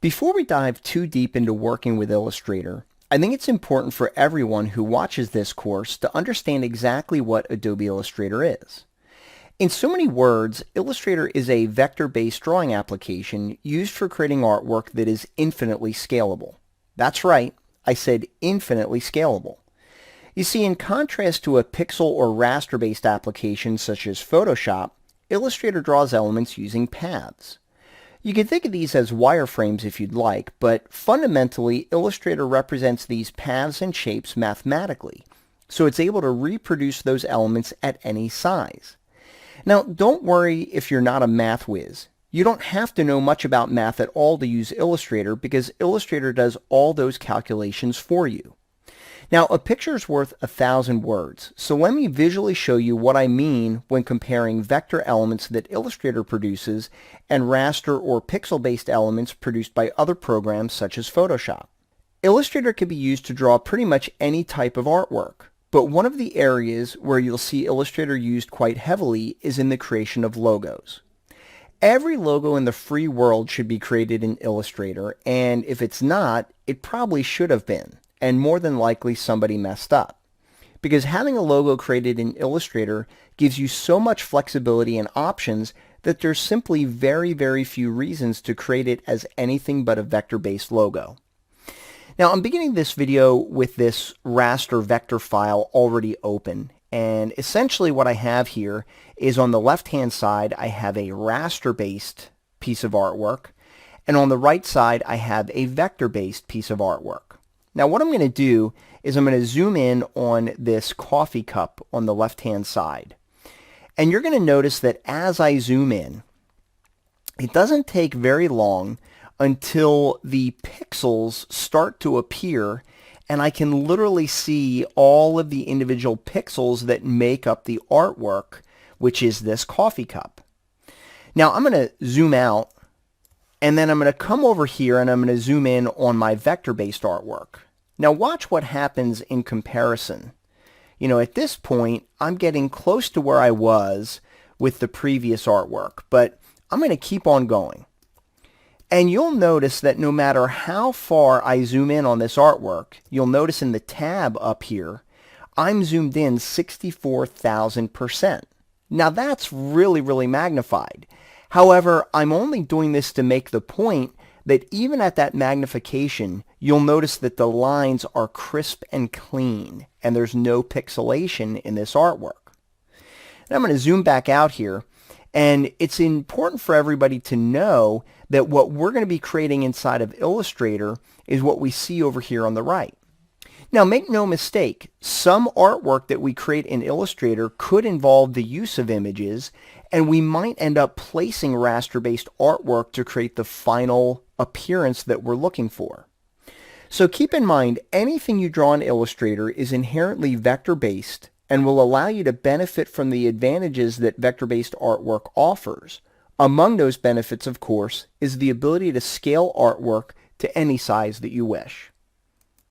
Before we dive too deep into working with Illustrator, I think it's important for everyone who watches this course to understand exactly what Adobe Illustrator is. In so many words, Illustrator is a vector-based drawing application used for creating artwork that is infinitely scalable. That's right, I said infinitely scalable. You see, in contrast to a pixel or raster-based application such as Photoshop, Illustrator draws elements using paths. You can think of these as wireframes if you'd like, but fundamentally, Illustrator represents these paths and shapes mathematically, so it's able to reproduce those elements at any size. Now, don't worry if you're not a math whiz. You don't have to know much about math at all to use Illustrator because Illustrator does all those calculations for you. Now, a picture's worth 1,000 words, so let me visually show you what I mean when comparing vector elements that Illustrator produces and raster or pixel-based elements produced by other programs such as Photoshop. Illustrator can be used to draw pretty much any type of artwork, but one of the areas where you'll see Illustrator used quite heavily is in the creation of logos. Every logo in the free world should be created in Illustrator, and if it's not, it probably should have been. And more than likely somebody messed up. Because having a logo created in Illustrator gives you so much flexibility and options that there's simply very few reasons to create it as anything but a vector-based logo. Now, I'm beginning this video with this raster vector file already open, and essentially what I have here is on the left-hand side I have a raster-based piece of artwork, and on the right side I have a vector-based piece of artwork. Now what I'm going to do is I'm going to zoom in on this coffee cup on the left-hand side. And you're going to notice that as I zoom in, it doesn't take very long until the pixels start to appear and I can literally see all of the individual pixels that make up the artwork, which is this coffee cup. Now I'm going to zoom out and then I'm going to come over here and I'm going to zoom in on my vector-based artwork. Now watch what happens in comparison. You know, at this point, I'm getting close to where I was with the previous artwork, but I'm going to keep on going. And you'll notice that no matter how far I zoom in on this artwork, you'll notice in the tab up here, I'm zoomed in 64,000%. Now that's really magnified. However, I'm only doing this to make the point that even at that magnification, you'll notice that the lines are crisp and clean, and there's no pixelation in this artwork. And I'm going to zoom back out here, and it's important for everybody to know that what we're going to be creating inside of Illustrator is what we see over here on the right. Now, make no mistake, some artwork that we create in Illustrator could involve the use of images, and we might end up placing raster-based artwork to create the final appearance that we're looking for. So keep in mind, anything you draw in Illustrator is inherently vector-based and will allow you to benefit from the advantages that vector-based artwork offers. Among those benefits, of course, is the ability to scale artwork to any size that you wish.